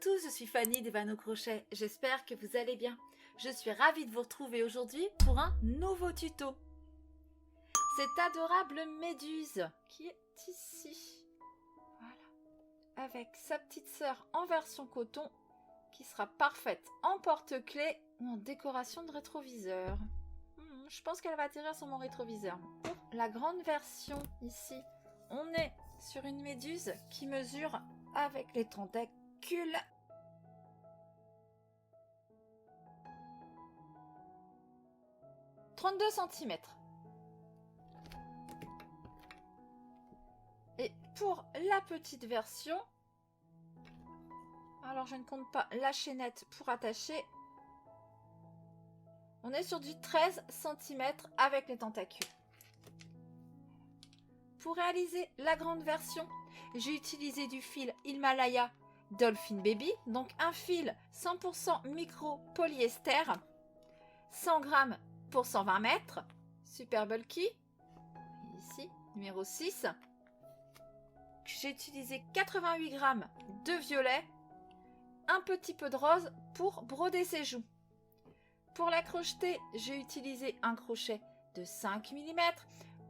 tous, je suis Fanny des Vannes au crochet. J'espère que vous allez bien. Je suis ravie de vous retrouver aujourd'hui pour un nouveau tuto. Cette adorable méduse qui est ici. Voilà. Avec sa petite sœur en version coton qui sera parfaite en porte-clés ou en décoration de rétroviseur. Je pense qu'elle va atterrir sur mon rétroviseur. Pour la grande version ici, on est sur une méduse qui mesure avec les tentacules 32 cm. Et pour la petite version, alors je ne compte pas la chaînette pour attacher, on est sur du 13 cm avec les tentacules. Pour réaliser la grande version, j'ai utilisé du fil Himalaya Dolphin Baby, donc un fil 100% micro polyester, 100 g pour 120 mètres, super bulky, ici, numéro 6. J'ai utilisé 88 g de violet, un petit peu de rose pour broder ses joues. Pour la crocheter, j'ai utilisé un crochet de 5 mm.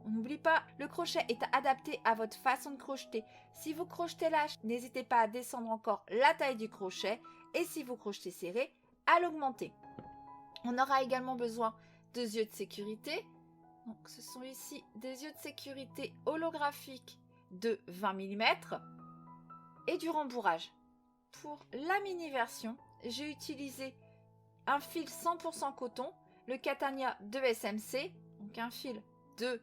On n'oublie pas, le crochet est adapté à votre façon de crocheter. Si vous crochetez lâche, n'hésitez pas à descendre encore la taille du crochet. Et si vous crochetez serré, à l'augmenter. On aura également besoin de yeux de sécurité. Donc, ce sont ici des yeux de sécurité holographiques de 20 mm et du rembourrage. Pour la mini version, j'ai utilisé un fil 100% coton, le Catania 2 SMC, donc un fil de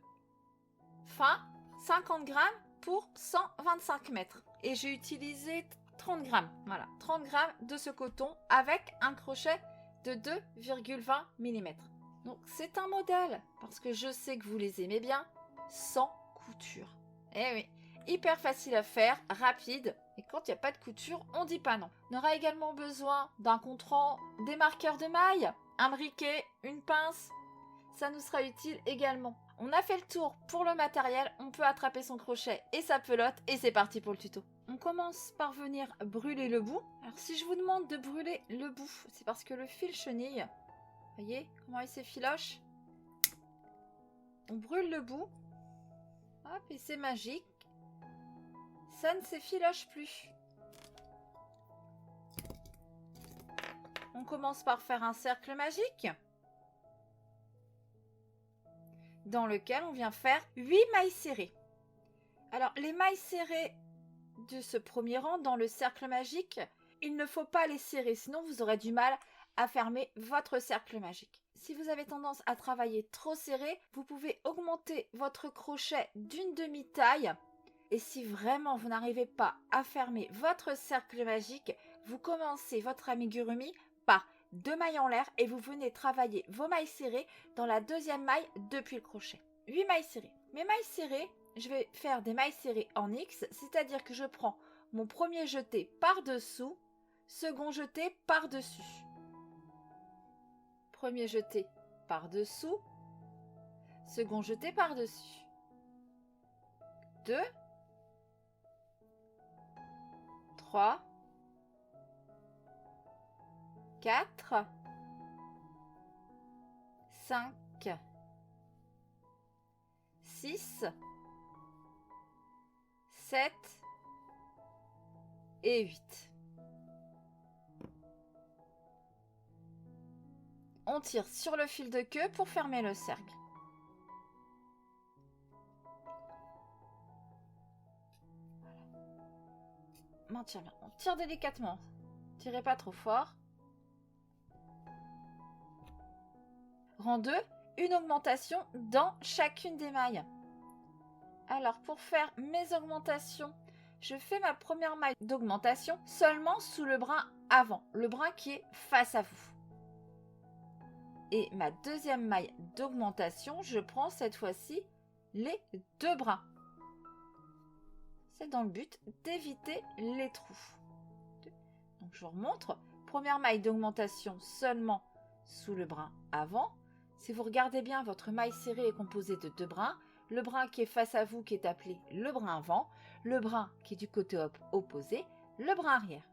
fin, 50 g pour 125 mètres. Et j'ai utilisé 30 g, voilà, 30 g de ce coton avec un crochet de 2,20 mm. Donc c'est un modèle, parce que je sais que vous les aimez bien, sans couture. Eh oui, hyper facile à faire, rapide, et quand il n'y a pas de couture, on dit pas non. On aura également besoin d'un contre-rang, des marqueurs de mailles, un briquet, une pince, ça nous sera utile également. On a fait le tour pour le matériel, on peut attraper son crochet et sa pelote, et c'est parti pour le tuto. On commence par venir brûler le bout. Alors si je vous demande de brûler le bout, c'est parce que le fil chenille, voyez comment il s'effiloche. On brûle le bout, hop, et c'est magique. Ça ne s'effiloche plus. On commence par faire un cercle magique dans lequel on vient faire 8 mailles serrées. Alors, les mailles serrées de ce premier rang dans le cercle magique, il ne faut pas les serrer, sinon vous aurez du mal à fermer votre cercle magique. Si vous avez tendance à travailler trop serré, vous pouvez augmenter votre crochet d'une demi-taille. Et si vraiment vous n'arrivez pas à fermer votre cercle magique, vous commencez votre amigurumi par 2 mailles en l'air et vous venez travailler vos mailles serrées dans la deuxième maille depuis le crochet. 8 mailles serrées. Mes mailles serrées, je vais faire des mailles serrées en X, c'est-à-dire que je prends mon premier jeté par-dessous, second jeté par-dessus. Premier jeté par-dessous, second jeté par-dessus. 2, 3, 4, 5, 6, 7 et 8. On tire sur le fil de queue pour fermer le cercle. Maintient bien. On tire délicatement. Tirez pas trop fort. Rang 2, une augmentation dans chacune des mailles. Alors pour faire mes augmentations, je fais ma première maille d'augmentation seulement sous le brin avant, le brin qui est face à vous. Et ma deuxième maille d'augmentation, je prends cette fois-ci les 2 brins. C'est dans le but d'éviter les trous. Donc je vous remontre. Première maille d'augmentation seulement sous le brin avant. Si vous regardez bien, votre maille serrée est composée de 2 brins. Le brin qui est face à vous qui est appelé le brin avant. Le brin qui est du côté opposé, le brin arrière.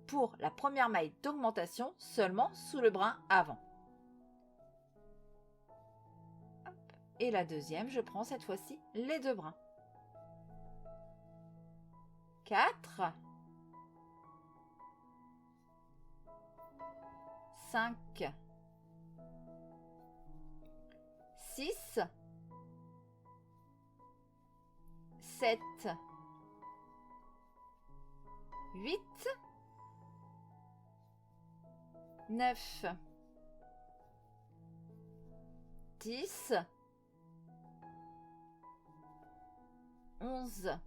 pour la première maille d'augmentation seulement sous le brin avant. Hop. Et la deuxième, je prends cette fois-ci les 2 brins. 4, 5, 6, 7, 8, 9, 10, 11,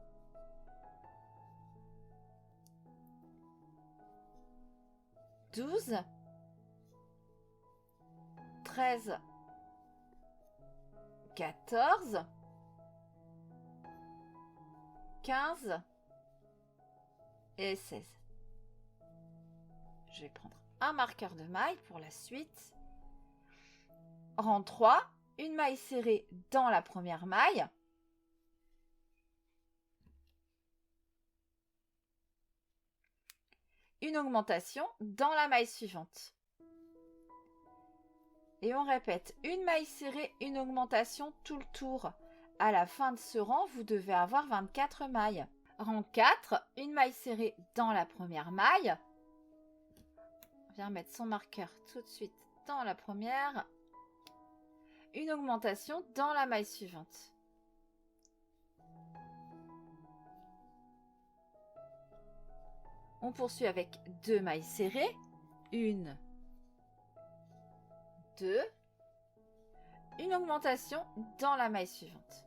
12, 13, 14, 15 et 16. Je vais prendre un marqueur de maille pour la suite. Rang 3, une maille serrée dans la première maille. Une augmentation dans la maille suivante. Et on répète, une maille serrée, une augmentation tout le tour. À la fin de ce rang, vous devez avoir 24 mailles. Rang 4, une maille serrée dans la première maille. On vient mettre son marqueur tout de suite dans la première. Une augmentation dans la maille suivante. On poursuit avec 2 mailles serrées. 1, 2. Une augmentation dans la maille suivante.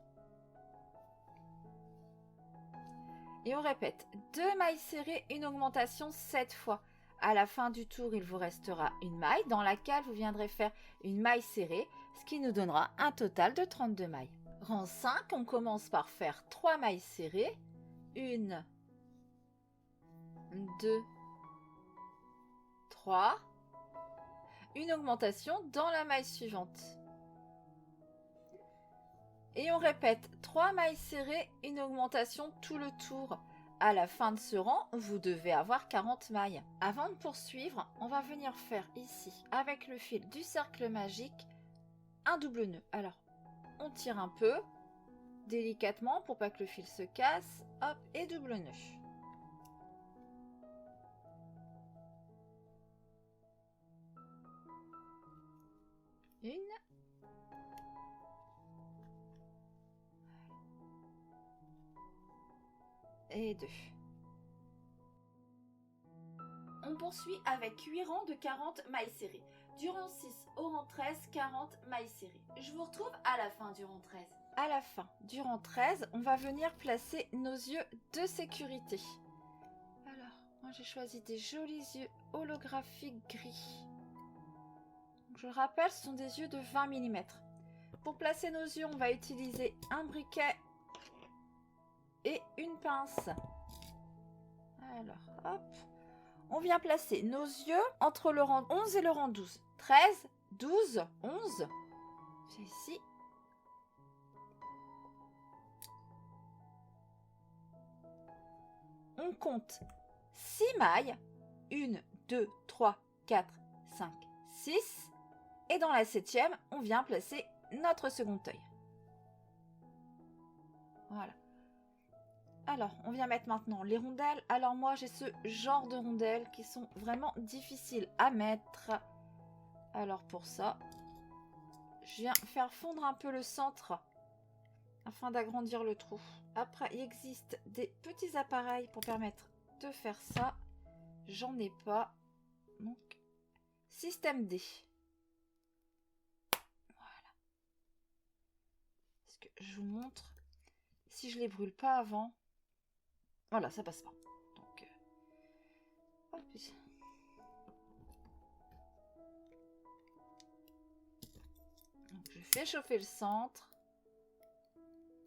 Et on répète, 2 mailles serrées, une augmentation 7 fois. À la fin du tour, il vous restera une maille dans laquelle vous viendrez faire une maille serrée, ce qui nous donnera un total de 32 mailles. Rang 5, on commence par faire 3 mailles serrées. 1, 2, 3. Une augmentation dans la maille suivante. Et on répète 3 mailles serrées, une augmentation tout le tour. À la fin de ce rang, vous devez avoir 40 mailles. Avant de poursuivre, on va venir faire ici, avec le fil du cercle magique, un double nœud. Alors, on tire un peu, délicatement, pour pas que le fil se casse. Hop, et double nœud. Une. Et 2. On poursuit avec 8 rangs de 40 mailles serrées. Du rang 6 au rang 13, 40 mailles serrées. Je vous retrouve à la fin du rang 13. À la fin du rang 13, on va venir placer nos yeux de sécurité. Alors, moi j'ai choisi des jolis yeux holographiques gris. Je rappelle, ce sont des yeux de 20 mm. Pour placer nos yeux, on va utiliser un briquet et une pince. Alors, hop. On vient placer nos yeux entre le rang 11 et le rang 12. 13, 12, 11. C'est ici. On compte 6 mailles. 1, 2, 3, 4, 5, 6. Et dans la 7e, on vient placer notre second œil. Voilà. Alors, on vient mettre maintenant les rondelles. Alors moi, j'ai ce genre de rondelles qui sont vraiment difficiles à mettre. Alors pour ça, je viens faire fondre un peu le centre afin d'agrandir le trou. Après, il existe des petits appareils pour permettre de faire ça. J'en ai pas. Donc, système D. Voilà. Est-ce que je vous montre? Si je les brûle pas avant... Voilà, ça passe pas. Donc, hop. Donc, je fais chauffer le centre.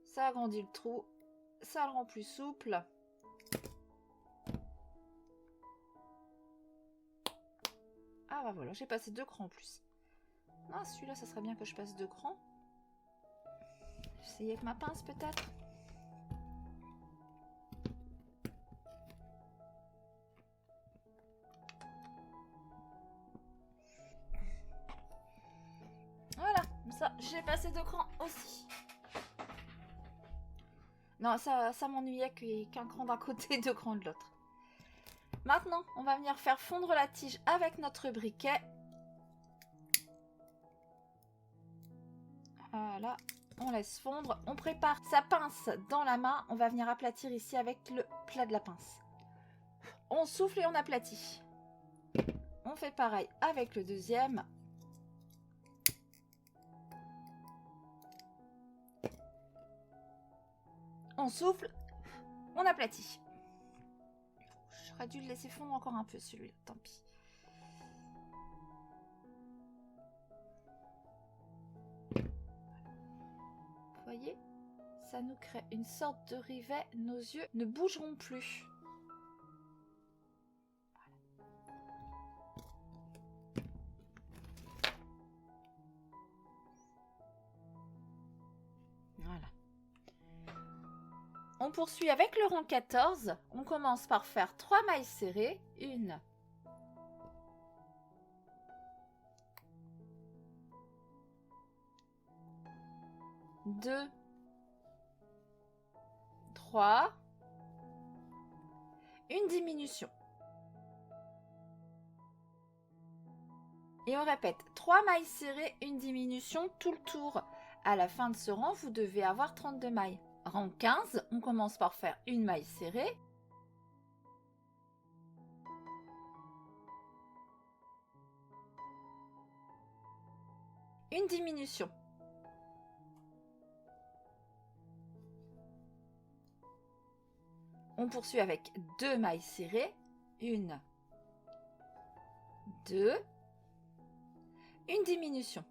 Ça agrandit le trou. Ça le rend plus souple. Ah bah voilà, j'ai passé 2 crans en plus. Ah, celui-là, ça serait bien que je passe 2 crans. Essayer avec ma pince peut-être. j'ai passé 2 crans aussi. Non, ça m'ennuyait qu'un cran d'un côté et 2 crans de l'autre. Maintenant, on va venir faire fondre la tige avec notre briquet. Voilà, on laisse fondre. On prépare sa pince dans la main. On va venir aplatir ici avec le plat de la pince. On souffle et on aplatit. On fait pareil avec le deuxième. On souffle, on aplatit. J'aurais dû le laisser fondre encore un peu celui-là, tant pis. Vous voyez, ça nous crée une sorte de rivet. Nos yeux ne bougeront plus. Voilà. On poursuit avec le rang 14. On commence par faire 3 mailles serrées. 1, 2, 3. Une diminution. Et on répète 3 mailles serrées, une diminution tout le tour. À la fin de ce rang, vous devez avoir 32 mailles. Rang 15, on commence par faire une maille serrée. Une diminution. On poursuit avec 2 mailles serrées. 1, 2. Une diminution.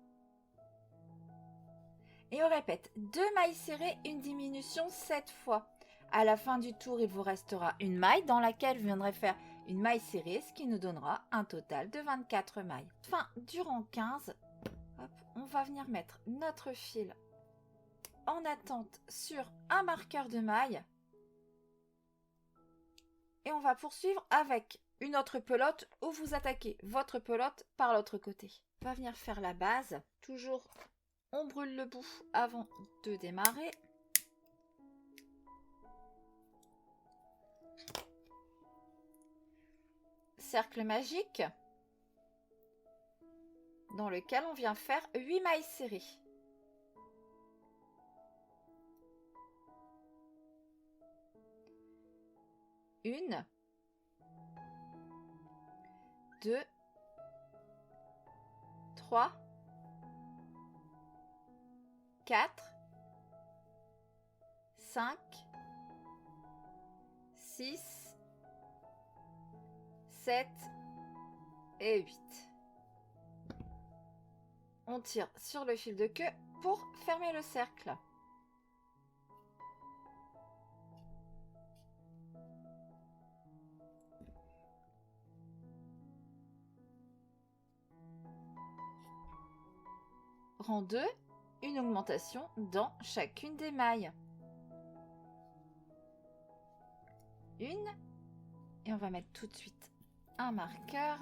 Et on répète 2 mailles serrées, une diminution 7 fois. À la fin du tour, il vous restera une maille dans laquelle vous viendrez faire une maille serrée, ce qui nous donnera un total de 24 mailles. Fin du rang 15, hop, on va venir mettre notre fil en attente sur un marqueur de maille. Et on va poursuivre avec une autre pelote où vous attaquez votre pelote par l'autre côté. On va venir faire la base. Toujours, on brûle le bout avant de démarrer. Cercle magique dans lequel on vient faire 8 mailles serrées. Une, 2, 3, 4, 5, 6, 7 et 8. On tire sur le fil de queue pour fermer le cercle. Rang 2, une augmentation dans chacune des mailles. Une, et on va mettre tout de suite un marqueur.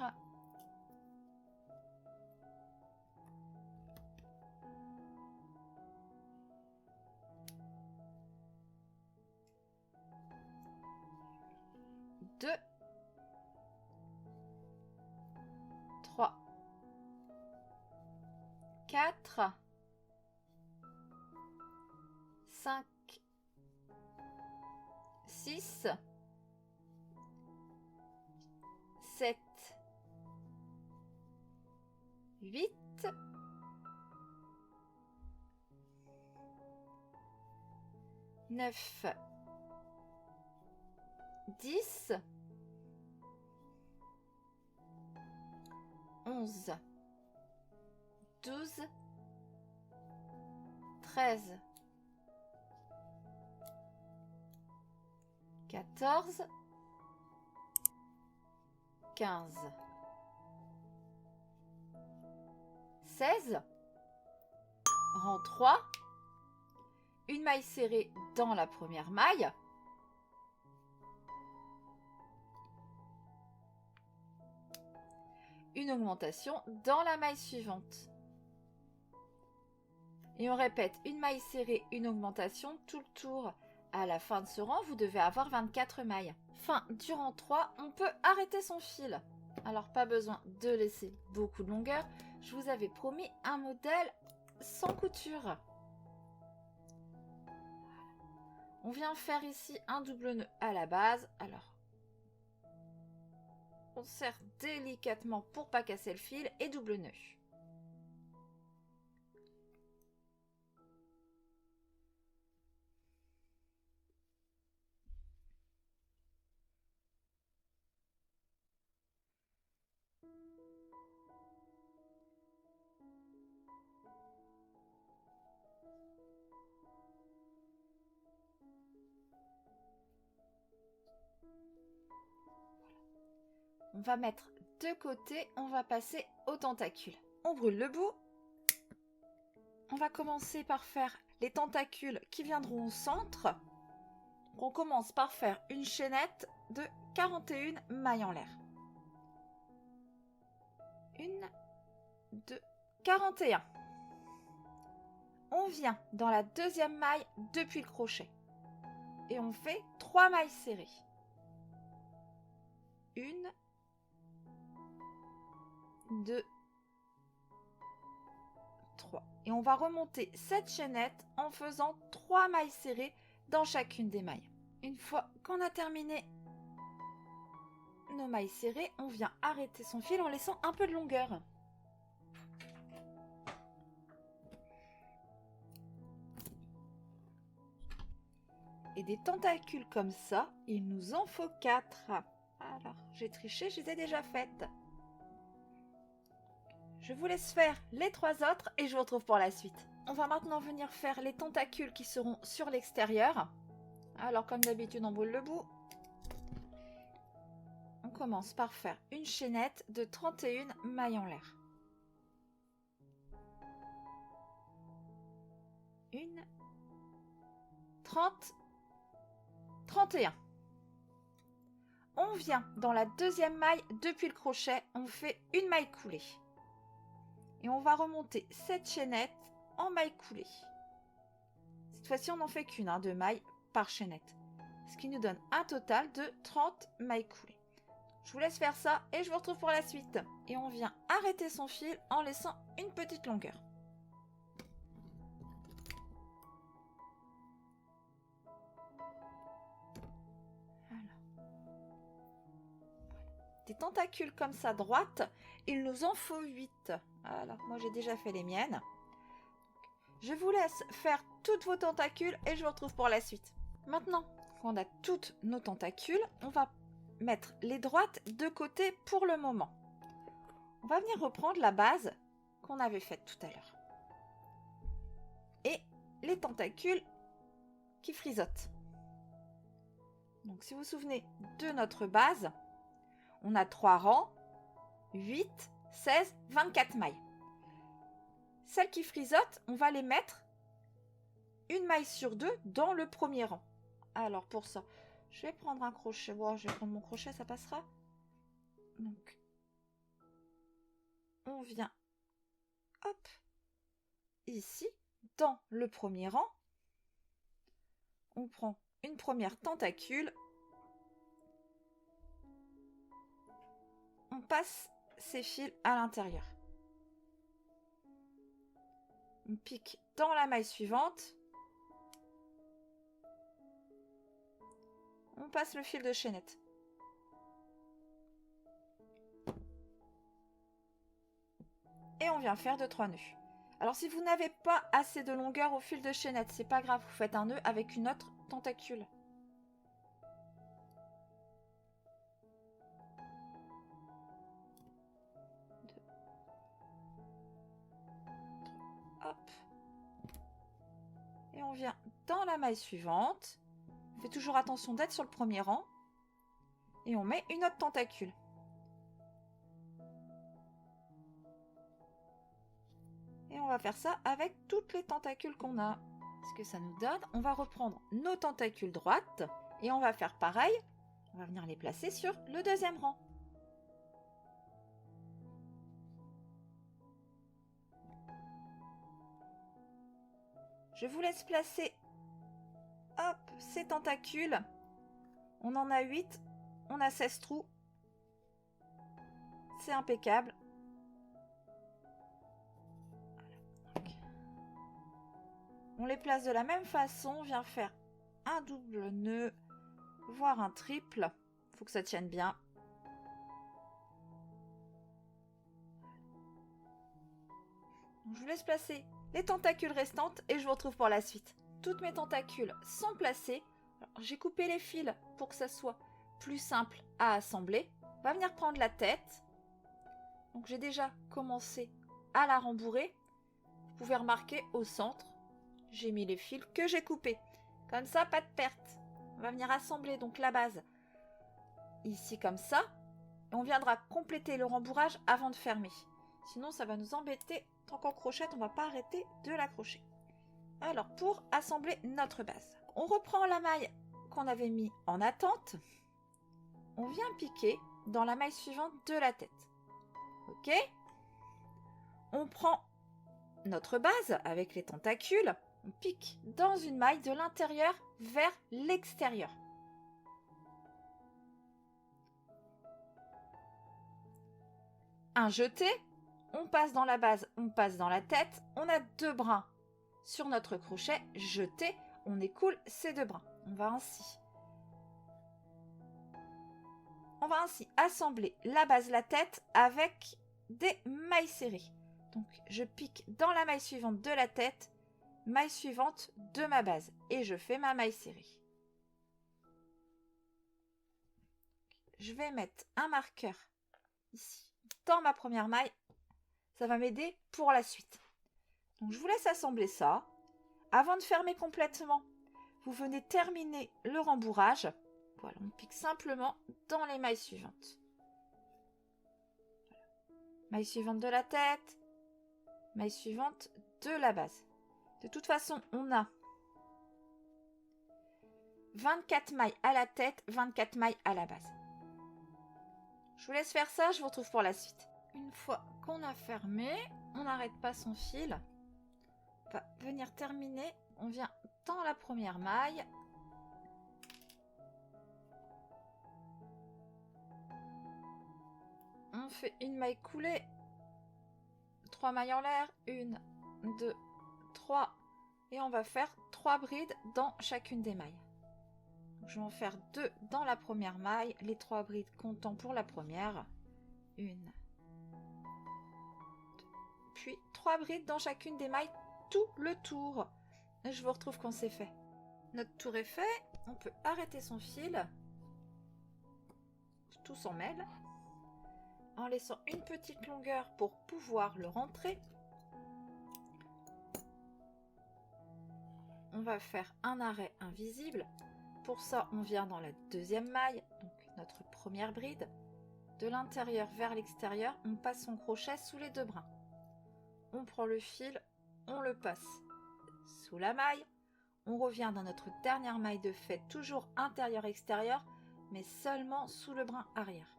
Deux, 3, 4, 5, 6, 7, 8, 9, 10, 11, 12, 13, 14, 15, 16, rang 3, une maille serrée dans la première maille, une augmentation dans la maille suivante. Et on répète une maille serrée, une augmentation tout le tour. À la fin de ce rang, vous devez avoir 24 mailles. Fin du rang 3, on peut arrêter son fil. Alors pas besoin de laisser beaucoup de longueur. Je vous avais promis un modèle sans couture. On vient faire ici un double nœud à la base. Alors, on serre délicatement pour pas casser le fil et double nœud. On va mettre de côté, on va passer au tentacule. On brûle le bout. On va commencer par faire les tentacules qui viendront au centre. On commence par faire une chaînette de 41 mailles en l'air. 1, 2, 41. On vient dans la deuxième maille depuis le crochet. Et on fait 3 mailles serrées. 1, 2, 3. Et on va remonter cette chaînette en faisant 3 mailles serrées dans chacune des mailles. Une fois qu'on a terminé nos mailles serrées, on vient arrêter son fil en laissant un peu de longueur. Et des tentacules comme ça, il nous en faut 4. Alors, j'ai triché, je les ai déjà faites. Je vous laisse faire les 3 autres et je vous retrouve pour la suite. On va maintenant venir faire les tentacules qui seront sur l'extérieur. Alors, comme d'habitude, on brûle le bout. On commence par faire une chaînette de 31 mailles en l'air. 1, 30, 31. On vient dans la deuxième maille depuis le crochet, on fait une maille coulée. Et on va remonter cette chaînette en maille coulée. Cette fois-ci, on n'en fait qu'une, 2 mailles par chaînette. Ce qui nous donne un total de 30 mailles coulées. Je vous laisse faire ça et je vous retrouve pour la suite. Et on vient arrêter son fil en laissant une petite longueur. Des tentacules comme ça droite, il nous en faut 8. Alors, moi j'ai déjà fait les miennes. Je vous laisse faire toutes vos tentacules et je vous retrouve pour la suite. Maintenant qu'on a toutes nos tentacules, on va mettre les droites de côté pour le moment. On va venir reprendre la base qu'on avait faite tout à l'heure. Et les tentacules qui frisotent. Donc si vous vous souvenez de notre base, on a 3 rangs, 8, 16, 24 mailles. Celles qui frisotent, on va les mettre une maille sur 2 dans le premier rang. Alors pour ça, je vais prendre un crochet. Bon, je vais prendre mon crochet, ça passera. Donc, on vient, hop, ici, dans le premier rang. On prend une première tentacule. On passe ces fils à l'intérieur. On pique dans la maille suivante. On passe le fil de chaînette. Et on vient faire 2-3 nœuds. Alors si vous n'avez pas assez de longueur au fil de chaînette, c'est pas grave, vous faites un nœud avec une autre tentacule. Hop. Et on vient dans la maille suivante. On fait toujours attention d'être sur le premier rang. Et on met une autre tentacule. Et on va faire ça avec toutes les tentacules qu'on a. Ce que ça nous donne, on va reprendre nos tentacules droites. Et on va faire pareil. On va venir les placer sur le deuxième rang. Je vous laisse placer hop, ces tentacules. On en a 8. On a 16 trous. C'est impeccable. On les place de la même façon. On vient faire un double nœud, voire un triple. Il faut que ça tienne bien. Donc, je vous laisse placer les tentacules restantes et je vous retrouve pour la suite. Toutes mes tentacules sont placées. J'ai coupé les fils pour que ça soit plus simple à assembler. On va venir prendre la tête. Donc j'ai déjà commencé à la rembourrer. Vous pouvez remarquer au centre, j'ai mis les fils que j'ai coupés. Comme ça, pas de perte. On va venir assembler donc la base ici comme ça. Et on viendra compléter le rembourrage avant de fermer. Sinon, ça va nous embêter. Tant qu'on crochette, on ne va pas arrêter de l'accrocher. Alors, pour assembler notre base, on reprend la maille qu'on avait mis en attente. On vient piquer dans la maille suivante de la tête. Ok? On prend notre base avec les tentacules. On pique dans une maille de l'intérieur vers l'extérieur. Un jeté. On passe dans la base, on passe dans la tête. On a 2 brins sur notre crochet jeté. On écoule ces 2 brins. On va ainsi assembler la base, la tête avec des mailles serrées. Donc je pique dans la maille suivante de la tête, maille suivante de ma base et je fais ma maille serrée. Je vais mettre un marqueur ici dans ma première maille. Ça va m'aider pour la suite. Donc je vous laisse assembler ça. Avant de fermer complètement, vous venez terminer le rembourrage. Voilà, on pique simplement dans les mailles suivantes. Voilà. Maille suivante de la tête, maille suivante de la base. De toute façon, on a 24 mailles à la tête, 24 mailles à la base. Je vous laisse faire ça, je vous retrouve pour la suite. Une fois qu'on a fermé, on n'arrête pas son fil. On va venir terminer. On vient dans la première maille. On fait une maille coulée. 3 mailles en l'air. 1, 2, 3. Et on va faire 3 brides dans chacune des mailles. Je vais en faire 2 dans la première maille. Les 3 brides comptant pour la première. 1, 2, puis 3 brides dans chacune des mailles tout le tour. Et je vous retrouve quand c'est fait. Notre tour est fait. On peut arrêter son fil. Tout s'en mêle. En laissant une petite longueur pour pouvoir le rentrer. On va faire un arrêt invisible. Pour ça, on vient dans la deuxième maille, donc notre première bride. De l'intérieur vers l'extérieur, on passe son crochet sous les 2 brins. On prend le fil, on le passe sous la maille. On revient dans notre dernière maille de fait, toujours intérieur-extérieur, mais seulement sous le brin arrière.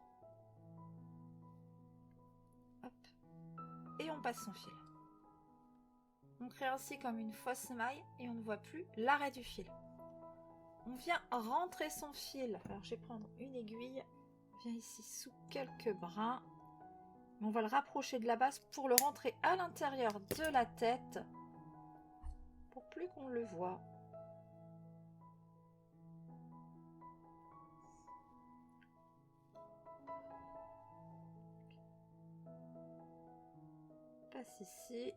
Hop. Et on passe son fil. On crée ainsi comme une fausse maille et on ne voit plus l'arrêt du fil. On vient rentrer son fil. Alors je vais prendre une aiguille. On vient ici sous quelques brins. On va le rapprocher de la base pour le rentrer à l'intérieur de la tête. Pour plus qu'on le voit. Passe ici.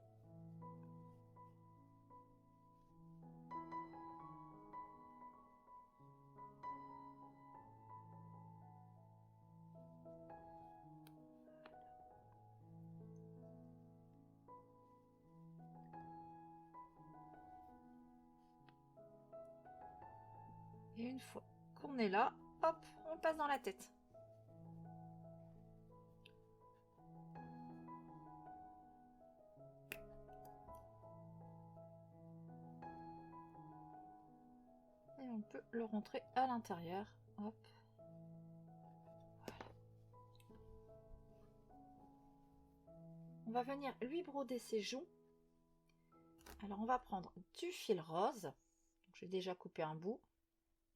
Et une fois qu'on est là, hop, on passe dans la tête. Et on peut le rentrer à l'intérieur. Hop. Voilà. On va venir lui broder ses joues Alors on va prendre du fil rose. J'ai déjà coupé un bout.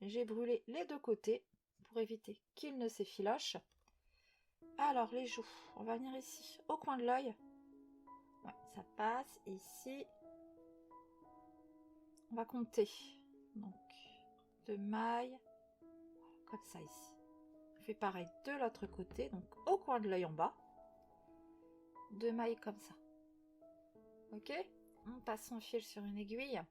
J'ai brûlé les deux côtés pour éviter qu'il ne s'effiloche. Alors les joues, on va venir ici au coin de l'œil. Ouais, ça passe ici. On va compter. Donc 2 mailles comme ça ici. On fait pareil de l'autre côté, donc au coin de l'œil en bas. 2 mailles comme ça. Ok, on passe son fil sur une aiguille.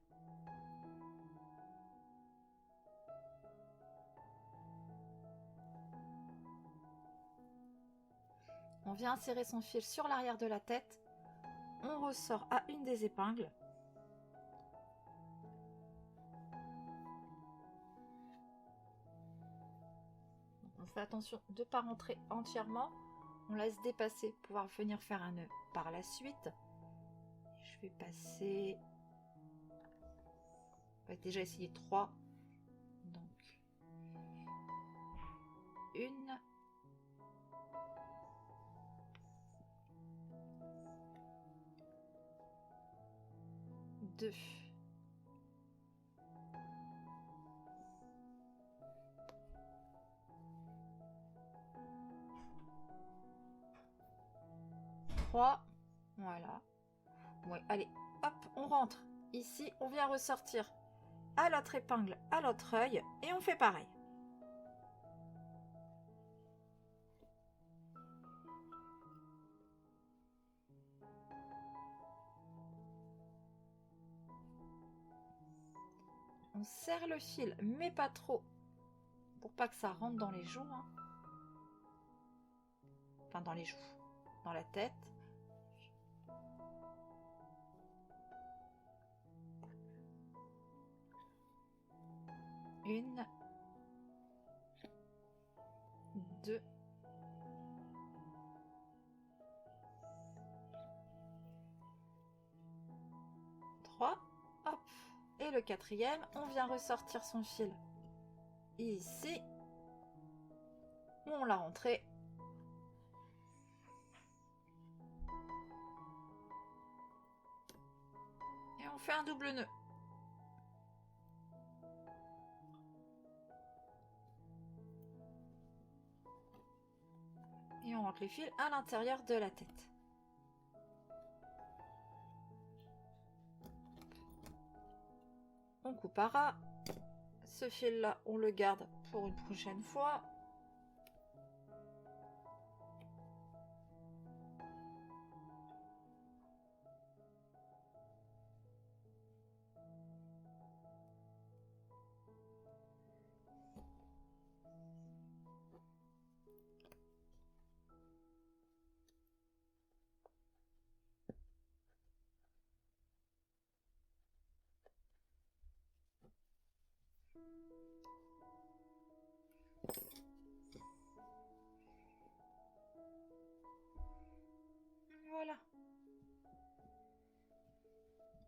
On vient insérer son fil sur l'arrière de la tête. On ressort à une des épingles. On fait attention de ne pas rentrer entièrement. On laisse dépasser pour pouvoir venir faire un nœud par la suite. Je vais passer... On va déjà essayer 3. Donc, 1, 2, 3. Voilà. Ouais, allez, hop, on rentre. Ici, on vient ressortir à l'autre épingle, à l'autre œil, et on fait pareil. On serre le fil, mais pas trop, pour pas que ça rentre dans les joues. Hein. Enfin, dans les joues, dans la tête. Une, 2, 3, hop. Et le quatrième, on vient ressortir son fil ici. On l'a rentré. Et on fait un double nœud. Et on rentre les fils à l'intérieur de la tête. On coupe à ras. Ce fil là, on le garde pour une prochaine fois. Voilà.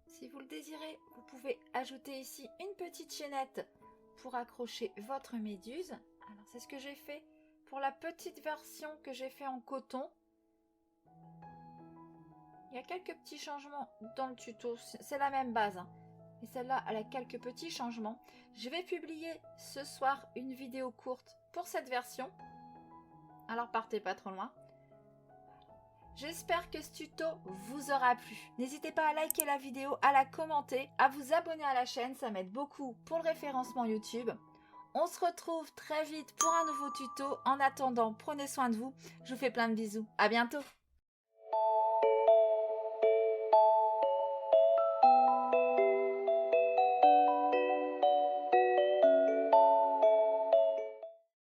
Si vous le désirez, vous pouvez ajouter ici une petite chaînette pour accrocher votre méduse. Alors c'est ce que j'ai fait pour la petite version que j'ai fait en coton. Il y a quelques petits changements dans le tuto, c'est la même base. Hein. Et celle-là, elle a quelques petits changements. Je vais publier ce soir une vidéo courte pour cette version. Alors partez pas trop loin. J'espère que ce tuto vous aura plu. N'hésitez pas à liker la vidéo, à la commenter, à vous abonner à la chaîne, ça m'aide beaucoup pour le référencement YouTube. On se retrouve très vite pour un nouveau tuto. En attendant, prenez soin de vous. Je vous fais plein de bisous. À bientôt.